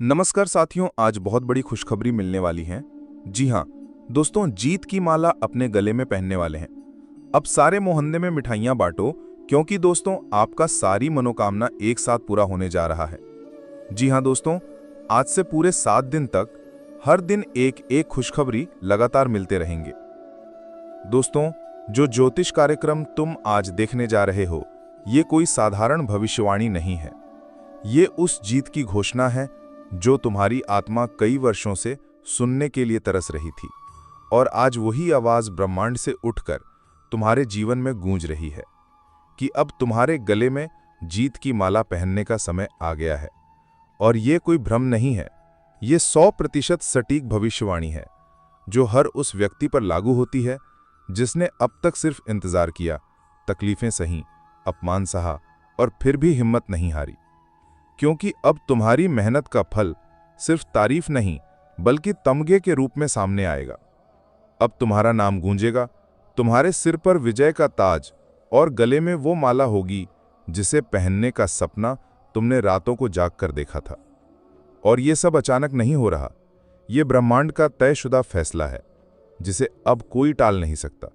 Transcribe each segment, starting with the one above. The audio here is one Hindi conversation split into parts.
नमस्कार साथियों, आज बहुत बड़ी खुशखबरी मिलने वाली है। जी हाँ दोस्तों, जीत की माला अपने गले में पहनने वाले हैं। अब सारे मोहल्ले में मिठाइयाँ बांटो, क्योंकि दोस्तों आपका सारी मनोकामना एक साथ पूरा होने जा रहा है। जी हाँ दोस्तों, आज से पूरे 7 दिन तक हर दिन एक एक खुशखबरी लगातार मिलते रहेंगे। दोस्तों, जो ज्योतिष कार्यक्रम तुम आज देखने जा रहे हो, ये कोई साधारण भविष्यवाणी नहीं है। ये उस जीत की घोषणा है जो तुम्हारी आत्मा कई वर्षों से सुनने के लिए तरस रही थी, और आज वही आवाज ब्रह्मांड से उठकर तुम्हारे जीवन में गूंज रही है कि अब तुम्हारे गले में जीत की माला पहनने का समय आ गया है। और ये कोई भ्रम नहीं है, ये 100% सटीक भविष्यवाणी है जो हर उस व्यक्ति पर लागू होती है जिसने अब तक सिर्फ इंतजार किया, तकलीफें सही, अपमान सहा और फिर भी हिम्मत नहीं हारी। क्योंकि अब तुम्हारी मेहनत का फल सिर्फ तारीफ नहीं बल्कि तमगे के रूप में सामने आएगा। अब तुम्हारा नाम गूंजेगा, तुम्हारे सिर पर विजय का ताज और गले में वो माला होगी जिसे पहनने का सपना तुमने रातों को जागकर देखा था। और ये सब अचानक नहीं हो रहा, ये ब्रह्मांड का तयशुदा फैसला है जिसे अब कोई टाल नहीं सकता।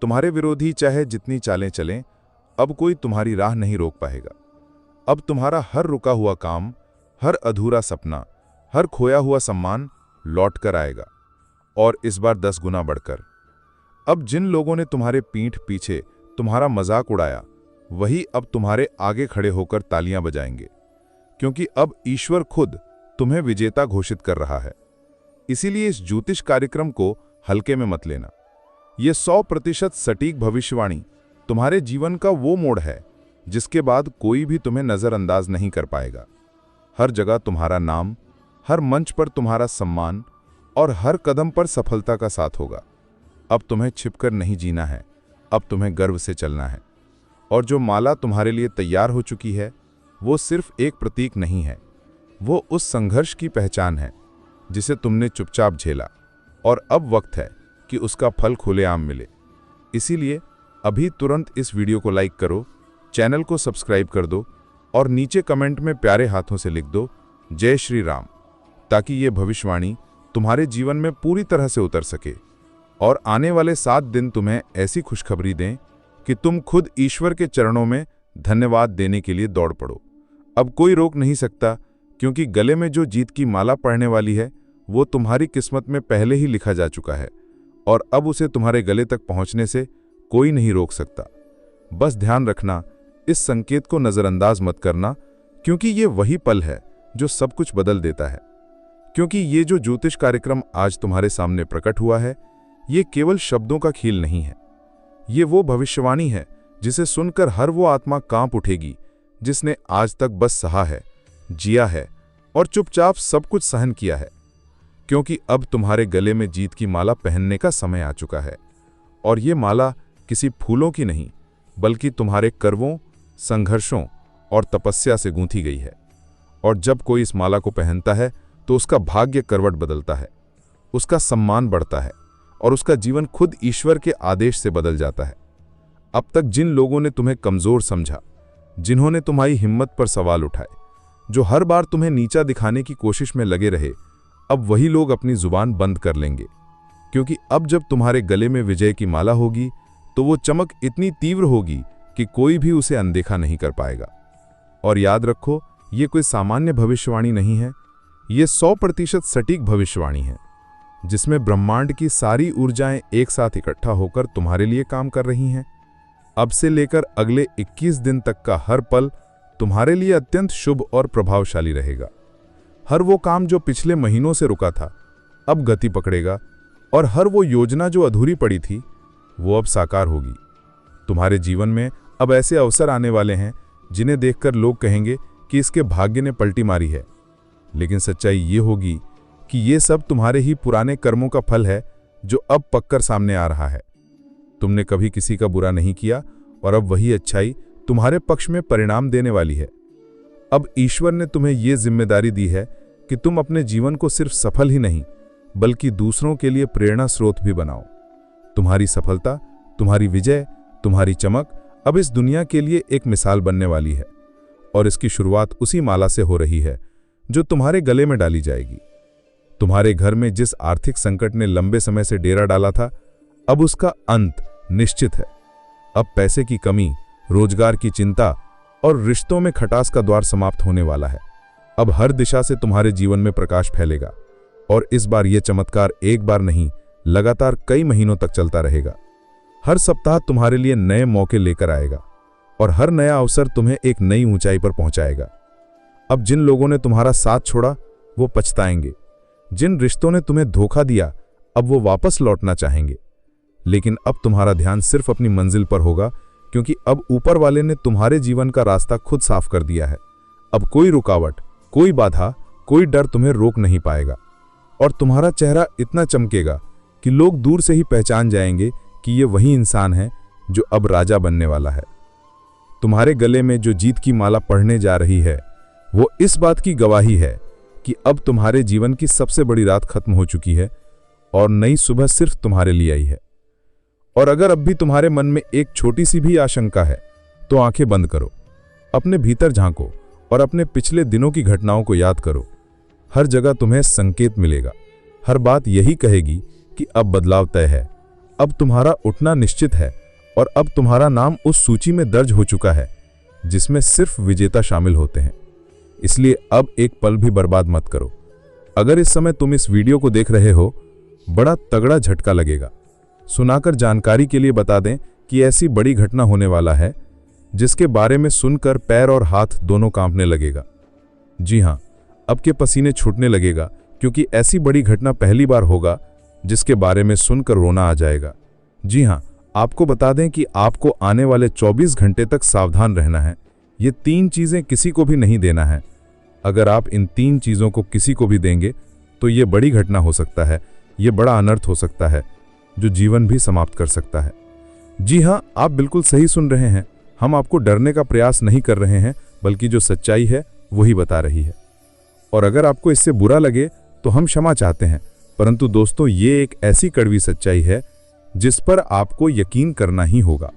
तुम्हारे विरोधी चाहे जितनी चालें चलें, अब कोई तुम्हारी राह नहीं रोक पाएगा। अब तुम्हारा हर रुका हुआ काम, हर अधूरा सपना, हर खोया हुआ सम्मान लौट कर आएगा, और इस बार 10 गुना बढ़कर। अब जिन लोगों ने तुम्हारे पीठ पीछे तुम्हारा मजाक उड़ाया, वही अब तुम्हारे आगे खड़े होकर तालियां बजाएंगे, क्योंकि अब ईश्वर खुद तुम्हें विजेता घोषित कर रहा है। इसीलिए इस ज्योतिष कार्यक्रम को हल्के में मत लेना। यह 100% सटीक भविष्यवाणी तुम्हारे जीवन का वो मोड़ है जिसके बाद कोई भी तुम्हें नजरअंदाज नहीं कर पाएगा। हर जगह तुम्हारा नाम, हर मंच पर तुम्हारा सम्मान और हर कदम पर सफलता का साथ होगा। अब तुम्हें छिपकर नहीं जीना है, अब तुम्हें गर्व से चलना है। और जो माला तुम्हारे लिए तैयार हो चुकी है, वो सिर्फ एक प्रतीक नहीं है, वो उस संघर्ष की पहचान है जिसे तुमने चुपचाप झेला, और अब वक्त है कि उसका फल खुलेआम मिले। इसीलिए अभी तुरंत इस वीडियो को लाइक करो, चैनल को सब्सक्राइब कर दो और नीचे कमेंट में प्यारे हाथों से लिख दो जय श्री राम, ताकि ये भविष्यवाणी तुम्हारे जीवन में पूरी तरह से उतर सके और आने वाले 7 दिन तुम्हें ऐसी खुशखबरी दें कि तुम खुद ईश्वर के चरणों में धन्यवाद देने के लिए दौड़ पड़ो। अब कोई रोक नहीं सकता, क्योंकि गले में जो जीत की माला पड़ने वाली है वो तुम्हारी किस्मत में पहले ही लिखा जा चुका है, और अब उसे तुम्हारे गले तक पहुंचने से कोई नहीं रोक सकता। बस ध्यान रखना, इस संकेत को नजरअंदाज मत करना, क्योंकि ये वही पल है जो सब कुछ बदल देता है। क्योंकि ये जो ज्योतिष कार्यक्रम आज तुम्हारे सामने प्रकट हुआ है, ये केवल शब्दों का खेल नहीं है। ये वो भविष्यवाणी है जिसे सुनकर हर वो आत्मा कांप उठेगी जिसने आज तक बस सहा है, जिया है और चुपचाप सब कुछ सहन किया है। क्योंकि अब तुम्हारे गले में जीत की माला पहनने का समय आ चुका है, और ये माला किसी फूलों की नहीं बल्कि तुम्हारे कर्मों, संघर्षों और तपस्या से गूंथी गई है। और जब कोई इस माला को पहनता है तो उसका भाग्य करवट बदलता है, उसका सम्मान बढ़ता है और उसका जीवन खुद ईश्वर के आदेश से बदल जाता है। अब तक जिन लोगों ने तुम्हें कमजोर समझा, जिन्होंने तुम्हारी हिम्मत पर सवाल उठाए, जो हर बार तुम्हें नीचा दिखाने की कोशिश में लगे रहे, अब वही लोग अपनी जुबान बंद कर लेंगे। क्योंकि अब जब तुम्हारे गले में विजय की माला होगी तो वो चमक इतनी तीव्र होगी कि कोई भी उसे अनदेखा नहीं कर पाएगा। और याद रखो, ये कोई सामान्य भविष्यवाणी नहीं है, ये 100% सटीक भविष्यवाणी है जिसमें ब्रह्मांड की सारी ऊर्जाएं एक साथ इकट्ठा होकर तुम्हारे लिए काम कर रही हैं। अब से लेकर अगले 21 दिन तक का हर पल तुम्हारे लिए अत्यंत शुभ और प्रभावशाली रहेगा। हर वो काम जो पिछले महीनों से रुका था, अब गति पकड़ेगा, और हर वो योजना जो अधूरी पड़ी थी, वो अब साकार होगी। तुम्हारे जीवन में अब ऐसे अवसर आने वाले हैं जिन्हें देखकर लोग कहेंगे कि इसके भाग्य ने पलटी मारी है। लेकिन सच्चाई ये होगी कि ये सब तुम्हारे ही पुराने कर्मों का फल है जो अब पककर सामने आ रहा है। तुमने कभी किसी का बुरा नहीं किया, और अब वही अच्छाई तुम्हारे पक्ष में परिणाम देने वाली है। अब ईश्वर ने तुम्हें ये जिम्मेदारी दी है कि तुम अपने जीवन को सिर्फ सफल ही नहीं बल्कि दूसरों के लिए प्रेरणा स्रोत भी बनाओ। तुम्हारी सफलता, तुम्हारी विजय, तुम्हारी चमक अब इस दुनिया के लिए एक मिसाल बनने वाली है, और इसकी शुरुआत उसी माला से हो रही है जो तुम्हारे गले में डाली जाएगी। तुम्हारे घर में जिस आर्थिक संकट ने लंबे समय से डेरा डाला था, अब उसका अंत निश्चित है। अब पैसे की कमी, रोजगार की चिंता और रिश्तों में खटास का द्वार समाप्त होने वाला है। अब हर दिशा से तुम्हारे जीवन में प्रकाश फैलेगा और इस बार यह चमत्कार एक बार नहीं, लगातार कई महीनों तक चलता रहेगा। हर सप्ताह तुम्हारे लिए नए मौके लेकर आएगा और हर नया अवसर तुम्हें एक नई ऊंचाई पर पहुंचाएगा। अब जिन लोगों ने तुम्हारा साथ छोड़ा वो पछताएंगे, जिन रिश्तों ने तुम्हें धोखा दिया अब वो वापस लौटना चाहेंगे। लेकिन अब तुम्हारा ध्यान सिर्फ अपनी मंजिल पर होगा, क्योंकि अब ऊपर वाले ने तुम्हारे जीवन का रास्ता खुद साफ कर दिया है। अब कोई रुकावट, कोई बाधा, कोई डर तुम्हें रोक नहीं पाएगा और तुम्हारा चेहरा इतना चमकेगा कि लोग दूर से ही पहचान जाएंगे कि ये वही इंसान है जो अब राजा बनने वाला है। तुम्हारे गले में जो जीत की माला पड़ने जा रही है वो इस बात की गवाही है कि अब तुम्हारे जीवन की सबसे बड़ी रात खत्म हो चुकी है और नई सुबह सिर्फ तुम्हारे लिए आई है। और अगर अब भी तुम्हारे मन में एक छोटी सी भी आशंका है तो आंखें बंद करो, अपने भीतर झांको और अपने पिछले दिनों की घटनाओं को याद करो। हर जगह तुम्हें संकेत मिलेगा, हर बात यही कहेगी कि अब बदलाव तय है, अब तुम्हारा उठना निश्चित है और अब तुम्हारा नाम उस सूची में दर्ज हो चुका है जिसमें सिर्फ विजेता शामिल होते हैं। इसलिए अब एक पल भी बर्बाद मत करो। अगर इस समय तुम इस वीडियो को देख रहे हो, बड़ा तगड़ा झटका लगेगा। सुनाकर जानकारी के लिए बता दें कि ऐसी बड़ी घटना होने वाला है जिसके बारे में सुनकर पैर और हाथ दोनों कांपने लगेगा। जी हां, अब के पसीने छूटने लगेगा, क्योंकि ऐसी बड़ी घटना पहली बार होगा जिसके बारे में सुनकर रोना आ जाएगा। जी हां, आपको बता दें कि आपको आने वाले 24 घंटे तक सावधान रहना है। ये 3 चीजें किसी को भी नहीं देना है। अगर आप इन 3 चीजों को किसी को भी देंगे तो ये बड़ी घटना हो सकता है, ये बड़ा अनर्थ हो सकता है जो जीवन भी समाप्त कर सकता है। जी हां, आप बिल्कुल सही सुन रहे हैं। हम आपको डरने का प्रयास नहीं कर रहे हैं, बल्कि जो सच्चाई है वही बता रही है। और अगर आपको इससे बुरा लगे तो हम क्षमा चाहते हैं, परंतु दोस्तों ये एक ऐसी कड़वी सच्चाई है जिस पर आपको यकीन करना ही होगा।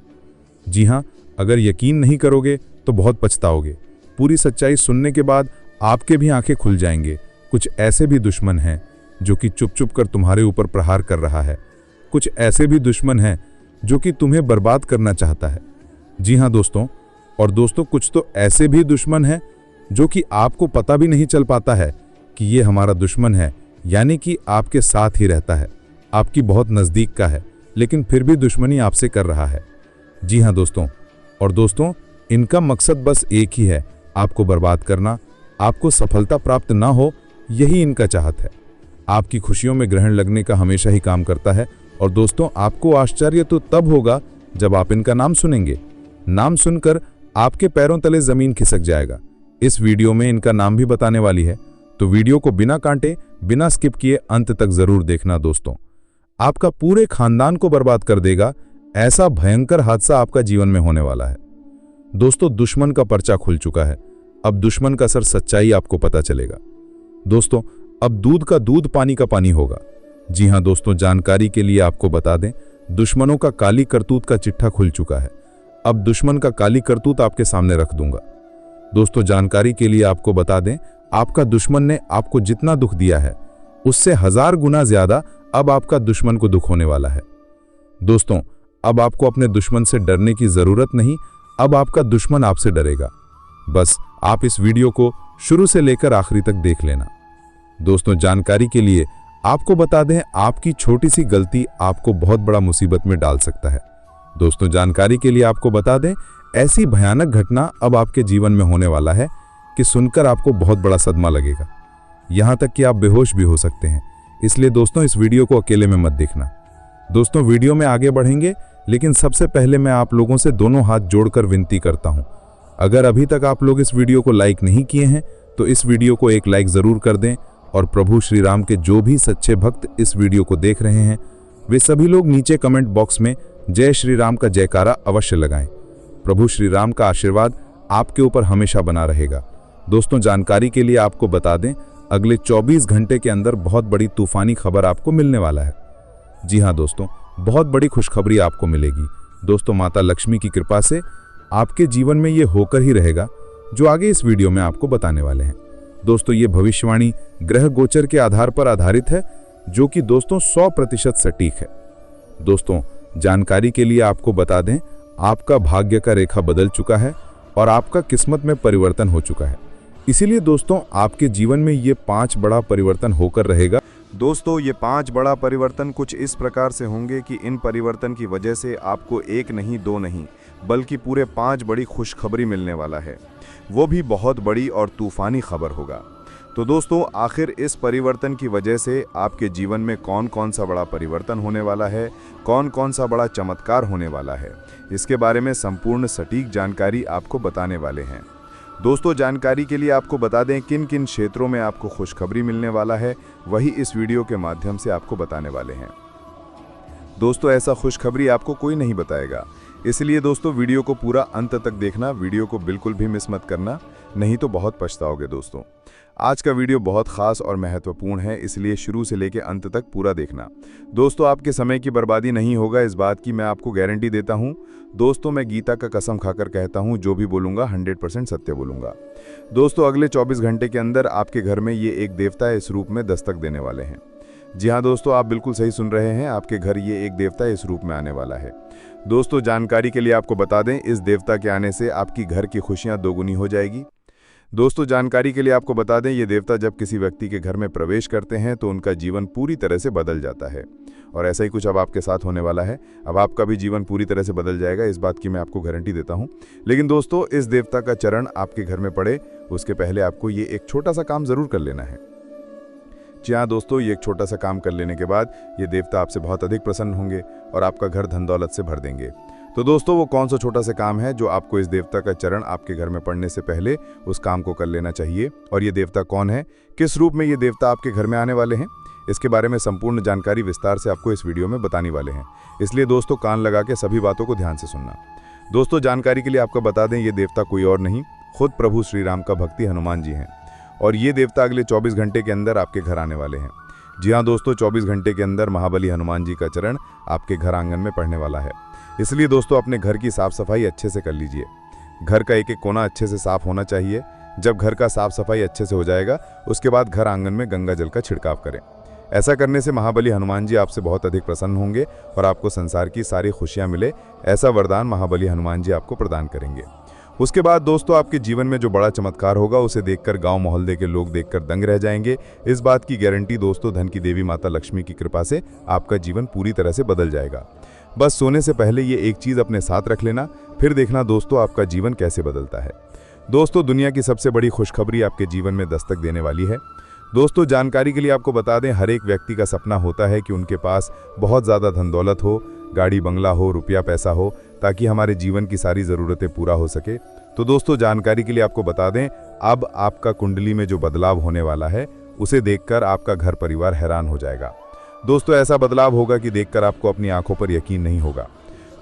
जी हां, अगर यकीन नहीं करोगे तो बहुत पछताओगे। पूरी सच्चाई सुनने के बाद आपके भी आंखें खुल जाएंगे। कुछ ऐसे भी दुश्मन हैं जो कि चुप चुप कर तुम्हारे ऊपर प्रहार कर रहा है। कुछ ऐसे भी दुश्मन हैं जो कि तुम्हें बर्बाद करना चाहता है। जी हां दोस्तों, और दोस्तों कुछ तो ऐसे भी दुश्मन हैं जो कि आपको पता भी नहीं चल पाता है कि ये हमारा दुश्मन है, यानी कि आपके साथ ही रहता है, आपकी बहुत नज़दीक का है, लेकिन फिर भी दुश्मनी आपसे कर रहा है। जी हां दोस्तों, और दोस्तों इनका मकसद बस एक ही है, आपको बर्बाद करना, आपको सफलता प्राप्त ना हो, यही इनका चाहत है। आपकी खुशियों में ग्रहण लगने का हमेशा ही काम करता है। और दोस्तों आपको आश्चर्य तो तब होगा जब आप इनका नाम सुनेंगे। नाम सुनकर आपके पैरों तले जमीन खिसक जाएगा। इस वीडियो में इनका नाम भी बताने वाली है, तो वीडियो को बिना कांटे, बिना स्किप किए अंत तक जरूर देखना। दोस्तों आपका पूरे खानदान को बर्बाद कर देगा, ऐसा भयंकर हादसा आपका जीवन में होने वाला है। दोस्तों दुश्मन का पर्चा खुल चुका है, अब दुश्मन का असर सच्चाई आपको पता चलेगा। दोस्तों अब दूध का दूध, पानी का पानी होगा। जी हां दोस्तों, जानकारी के लिए आपको बता दें, दुश्मनों का काली करतूत का चिट्ठा खुल चुका है। अब दुश्मन का काली करतूत आपके सामने रख दूंगा। दोस्तों जानकारी के लिए आपको बता दें, आपका दुश्मन ने आपको जितना दुख दिया है उससे 1000 गुना ज्यादा अब आपका दुश्मन को दुख होने वाला है। दोस्तों अब आपको अपने दुश्मन से डरने की जरूरत नहीं, अब आपका दुश्मन आपसे डरेगा। बस आप इस वीडियो को शुरू से लेकर आखिरी तक देख लेना। दोस्तों जानकारी के लिए आपको बता दें, आपकी छोटी सी गलती आपको बहुत बड़ा मुसीबत में डाल सकता है। दोस्तों जानकारी के लिए आपको बता दें, ऐसी भयानक घटना अब आपके जीवन में होने वाला है कि सुनकर आपको बहुत बड़ा सदमा लगेगा, यहां तक कि आप बेहोश भी हो सकते हैं। इसलिए दोस्तों इस वीडियो को अकेले में मत देखना। दोस्तों वीडियो में आगे बढ़ेंगे, लेकिन सबसे पहले मैं आप लोगों से दोनों हाथ जोड़कर विनती करता हूं, अगर अभी तक आप लोग इस वीडियो को लाइक नहीं किए हैं तो इस वीडियो को एक लाइक जरूर कर दें। और प्रभु श्री राम के जो भी सच्चे भक्त इस वीडियो को देख रहे हैं वे सभी लोग नीचे कमेंट बॉक्स में जय श्री राम का जयकारा अवश्य लगाएं। प्रभु श्री राम का आशीर्वाद आपके ऊपर हमेशा बना रहेगा। दोस्तों जानकारी के लिए आपको बता दें, अगले 24 घंटे के अंदर बहुत बड़ी तूफानी खबर आपको मिलने वाला है। जी हाँ दोस्तों, बहुत बड़ी खुशखबरी आपको मिलेगी। दोस्तों माता लक्ष्मी की कृपा से आपके जीवन में ये होकर ही रहेगा जो आगे इस वीडियो में आपको बताने वाले हैं। दोस्तों ये भविष्यवाणी ग्रह गोचर के आधार पर आधारित है, जो कि दोस्तों 100% सटीक है। दोस्तों जानकारी के लिए आपको बता दें, आपका भाग्य का रेखा बदल चुका है और आपका किस्मत में परिवर्तन हो चुका है। इसीलिए दोस्तों आपके जीवन में ये 5 बड़ा परिवर्तन होकर रहेगा। दोस्तों ये 5 बड़ा परिवर्तन कुछ इस प्रकार से होंगे कि इन परिवर्तन की वजह से आपको 1 नहीं 2 नहीं बल्कि पूरे 5 बड़ी खुशखबरी मिलने वाला है। वो भी बहुत बड़ी और तूफानी खबर होगा। तो दोस्तों आखिर इस परिवर्तन की वजह से आपके जीवन में कौन कौन सा बड़ा परिवर्तन होने वाला है, कौन कौन सा बड़ा चमत्कार होने वाला है, इसके बारे में संपूर्ण सटीक जानकारी आपको बताने वाले हैं। दोस्तों जानकारी के लिए आपको बता दें किन किन क्षेत्रों में आपको खुशखबरी मिलने वाला है, वही इस वीडियो के माध्यम से आपको बताने वाले हैं। दोस्तों ऐसा खुशखबरी आपको कोई नहीं बताएगा, इसलिए दोस्तों वीडियो को पूरा अंत तक देखना, वीडियो को बिल्कुल भी मिस मत करना, नहीं तो बहुत पछताओगे। दोस्तों आज का वीडियो बहुत खास और महत्वपूर्ण है, इसलिए शुरू से लेकर अंत तक पूरा देखना। दोस्तों आपके समय की बर्बादी नहीं होगा, इस बात की मैं आपको गारंटी देता हूं। दोस्तों मैं गीता का कसम खाकर कहता हूं, जो भी बोलूंगा 100% सत्य बोलूंगा। दोस्तों अगले 24 घंटे के अंदर आपके घर में ये एक देवता इस रूप में दस्तक देने वाले हैं। जी हाँ दोस्तों, आप बिल्कुल सही सुन रहे हैं, आपके घर ये एक देवता इस रूप में आने वाला है। दोस्तों जानकारी के लिए आपको बता दें, इस देवता के आने से आपकी घर की खुशियां दोगुनी हो जाएगी। दोस्तों जानकारी के लिए आपको बता दें, ये देवता जब किसी व्यक्ति के घर में प्रवेश करते हैं तो उनका जीवन पूरी तरह से बदल जाता है, और ऐसा ही कुछ अब आपके साथ होने वाला है। अब आपका भी जीवन पूरी तरह से बदल जाएगा, इस बात की मैं आपको गारंटी देता हूं। लेकिन दोस्तों इस देवता का चरण आपके घर में पड़े उसके पहले आपको ये एक छोटा सा काम जरूर कर लेना है। जी हाँ दोस्तों, ये एक छोटा सा काम कर लेने के बाद ये देवता आपसे बहुत अधिक प्रसन्न होंगे और आपका घर धन दौलत से भर देंगे। तो दोस्तों वो कौन सा छोटा सा काम है जो आपको इस देवता का चरण आपके घर में पड़ने से पहले उस काम को कर लेना चाहिए, और ये देवता कौन है, किस रूप में ये देवता आपके घर में आने वाले हैं, इसके बारे में संपूर्ण जानकारी विस्तार से आपको इस वीडियो में बताने वाले हैं। इसलिए दोस्तों कान लगा के सभी बातों को ध्यान से सुनना। दोस्तों जानकारी के लिए आपको बता दें, ये देवता कोई और नहीं, खुद प्रभु श्री राम का भक्ति हनुमान जी हैं, और ये देवता अगले 24 घंटे के अंदर आपके घर आने वाले हैं। जी हाँ दोस्तों, 24 घंटे के अंदर महाबली हनुमान जी का चरण आपके घर आंगन में पड़ने वाला है। इसलिए दोस्तों अपने घर की साफ सफाई अच्छे से कर लीजिए। घर का एक एक कोना अच्छे से साफ होना चाहिए। जब घर का साफ सफाई अच्छे से हो जाएगा उसके बाद घर आंगन में गंगा जल का छिड़काव करें। ऐसा करने से महाबली हनुमान जी आपसे बहुत अधिक प्रसन्न होंगे और आपको संसार की सारी खुशियां मिले, ऐसा वरदान महाबली हनुमान जी आपको प्रदान करेंगे। उसके बाद दोस्तों आपके जीवन में जो बड़ा चमत्कार होगा उसे देखकर गांव मोहल्ले के लोग देखकर दंग रह जाएंगे। इस बात की गारंटी दोस्तों धन की देवी माता लक्ष्मी की कृपा से आपका जीवन पूरी तरह से बदल जाएगा। बस सोने से पहले ये एक चीज अपने साथ रख लेना, फिर देखना दोस्तों आपका जीवन कैसे बदलता है। दोस्तों दुनिया की सबसे बड़ी खुशखबरी आपके जीवन में दस्तक देने वाली है। दोस्तों जानकारी के लिए आपको बता दें, हर एक व्यक्ति का सपना होता है कि उनके पास बहुत ज़्यादा धन दौलत हो, गाड़ी बंगला हो, रुपया पैसा हो, ताकि हमारे जीवन की सारी ज़रूरतें पूरा हो सके। तो दोस्तों जानकारी के लिए आपको बता दें, अब आपका कुंडली में जो बदलाव होने वाला है उसे देखकर आपका घर परिवार हैरान हो जाएगा। दोस्तों ऐसा बदलाव होगा कि देखकर आपको अपनी आंखों पर यकीन नहीं होगा।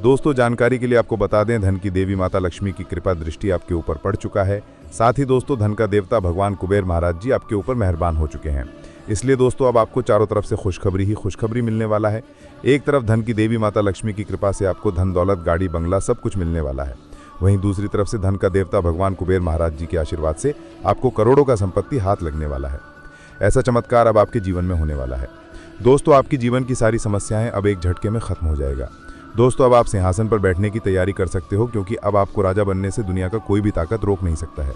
दोस्तों जानकारी के लिए आपको बता दें, धन की देवी माता लक्ष्मी की कृपा दृष्टि आपके ऊपर पड़ चुका है। साथ ही दोस्तों धन का देवता भगवान कुबेर महाराज जी आपके ऊपर मेहरबान हो चुके हैं। इसलिए दोस्तों अब आपको चारों तरफ से खुशखबरी ही खुशखबरी मिलने वाला है। एक तरफ धन की देवी माता लक्ष्मी की कृपा से आपको धन दौलत गाड़ी बंगला सब कुछ मिलने वाला है, वहीं दूसरी तरफ से धन का देवता भगवान कुबेर महाराज जी के आशीर्वाद से आपको करोड़ों का संपत्ति हाथ लगने वाला है। ऐसा चमत्कार अब आपके जीवन में होने वाला है। दोस्तों आपकी जीवन की सारी समस्याएं अब एक झटके में खत्म हो जाएगा। दोस्तों अब आप सिंहासन पर बैठने की तैयारी कर सकते हो, क्योंकि अब आपको राजा बनने से दुनिया का कोई भी ताकत रोक नहीं सकता है।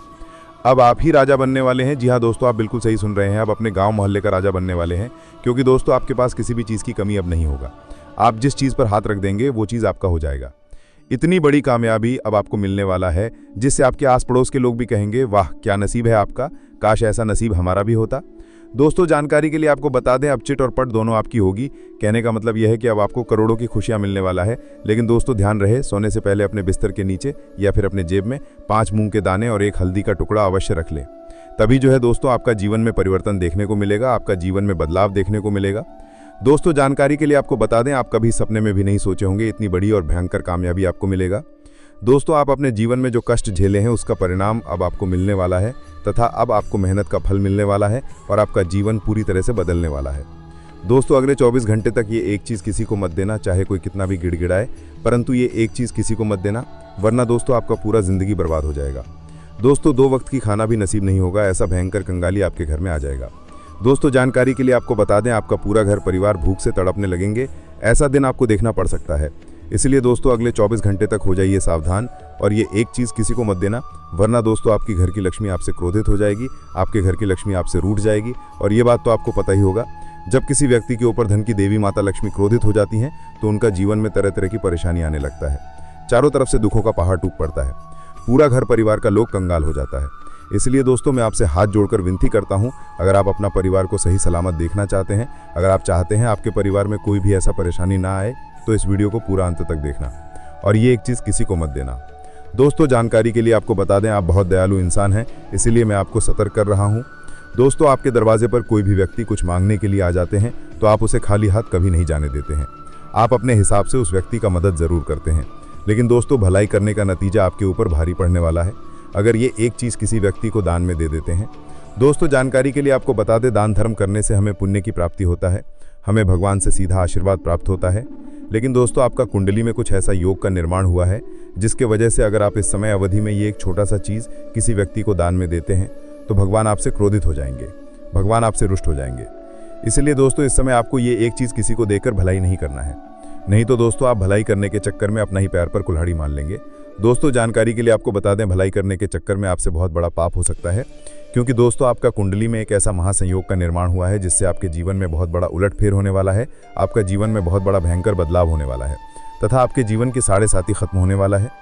अब आप ही राजा बनने वाले हैं। जी हाँ दोस्तों, आप बिल्कुल सही सुन रहे हैं, अब अपने गांव मोहल्ले का राजा बनने वाले हैं, क्योंकि दोस्तों आपके पास किसी भी चीज़ की कमी अब नहीं होगा। आप जिस चीज़ पर हाथ रख देंगे वो चीज़ आपका हो जाएगा। इतनी बड़ी कामयाबी अब आपको मिलने वाला है जिससे आपके आस पड़ोस के लोग भी कहेंगे, वाह क्या नसीब है आपका, काश ऐसा नसीब हमारा भी होता। दोस्तों जानकारी के लिए आपको बता दें, अब चिट और पट दोनों आपकी होगी। कहने का मतलब यह है कि अब आपको करोड़ों की खुशियां मिलने वाला है। लेकिन दोस्तों ध्यान रहे, सोने से पहले अपने बिस्तर के नीचे या फिर अपने जेब में 5 मूंग के दाने और 1 हल्दी का टुकड़ा अवश्य रख लें। तभी जो है दोस्तों आपका जीवन में परिवर्तन देखने को मिलेगा, आपका जीवन में बदलाव देखने को मिलेगा। दोस्तों जानकारी के लिए आपको बता दें, आप कभी सपने में भी नहीं सोचे होंगे इतनी बड़ी और भयंकर कामयाबी आपको मिलेगा। दोस्तों आप अपने जीवन में जो कष्ट झेले हैं उसका परिणाम अब आपको मिलने वाला है, तथा अब आपको मेहनत का फल मिलने वाला है और आपका जीवन पूरी तरह से बदलने वाला है। दोस्तों अगले 24 घंटे तक ये एक चीज़ किसी को मत देना, चाहे कोई कितना भी गिड़गिड़ाए, परंतु ये एक चीज़ किसी को मत देना, वरना दोस्तों आपका पूरा ज़िंदगी बर्बाद हो जाएगा। दोस्तों 2 वक्त की खाना भी नसीब नहीं होगा, ऐसा भयंकर कंगाली आपके घर में आ जाएगा। दोस्तों जानकारी के लिए आपको बता दें, आपका पूरा घर परिवार भूख से तड़पने लगेंगे, ऐसा दिन आपको देखना पड़ सकता है। इसलिए दोस्तों अगले 24 घंटे तक हो जाइए सावधान, और ये एक चीज़ किसी को मत देना, वरना दोस्तों आपकी घर की लक्ष्मी आपसे क्रोधित हो जाएगी, आपके घर की लक्ष्मी आपसे रूठ जाएगी। और ये बात तो आपको पता ही होगा, जब किसी व्यक्ति के ऊपर धन की देवी माता लक्ष्मी क्रोधित हो जाती हैं तो उनका जीवन में तरह तरह की परेशानी आने लगता है, चारों तरफ से दुखों का पहाड़ टूट पड़ता है, पूरा घर परिवार का लोग कंगाल हो जाता है। इसलिए दोस्तों मैं आपसे हाथ जोड़कर विनती करता हूं, अगर आप अपना परिवार को सही सलामत देखना चाहते हैं, अगर आप चाहते हैं आपके परिवार में कोई भी ऐसा परेशानी ना आए, तो इस वीडियो को पूरा अंत तक देखना, और ये एक चीज़ किसी को मत देना। दोस्तों जानकारी के लिए आपको बता दें, आप बहुत दयालु इंसान हैं, इसीलिए मैं आपको सतर्क कर रहा हूँ। दोस्तों आपके दरवाजे पर कोई भी व्यक्ति कुछ मांगने के लिए आ जाते हैं तो आप उसे खाली हाथ कभी नहीं जाने देते हैं। आप अपने हिसाब से उस व्यक्ति का मदद ज़रूर करते हैं, लेकिन दोस्तों भलाई करने का नतीजा आपके ऊपर भारी पड़ने वाला है अगर ये एक चीज़ किसी व्यक्ति को दान में दे देते हैं। दोस्तों जानकारी के लिए आपको बता दें, दान धर्म करने से हमें पुण्य की प्राप्ति होता है, हमें भगवान से सीधा आशीर्वाद प्राप्त होता है। लेकिन दोस्तों आपका कुंडली में कुछ ऐसा योग का निर्माण हुआ है जिसके वजह से अगर आप इस समय अवधि में ये एक छोटा सा चीज़ किसी व्यक्ति को दान में देते हैं तो भगवान आपसे क्रोधित हो जाएंगे, भगवान आपसे रुष्ट हो जाएंगे। इसलिए दोस्तों इस समय आपको ये एक चीज़ किसी को देकर भलाई नहीं करना है, नहीं तो दोस्तों आप भलाई करने के चक्कर में अपना ही पैर पर कुल्हाड़ी मार लेंगे। दोस्तों जानकारी के लिए आपको बता दें, भलाई करने के चक्कर में आपसे बहुत बड़ा पाप हो सकता है, क्योंकि दोस्तों आपका कुंडली में एक ऐसा महासंयोग का निर्माण हुआ है जिससे आपके जीवन में बहुत बड़ा उलटफेर होने वाला है, आपका जीवन में बहुत बड़ा भयंकर बदलाव होने वाला है, तथा आपके जीवन के साढ़े साथी खत्म होने वाला है।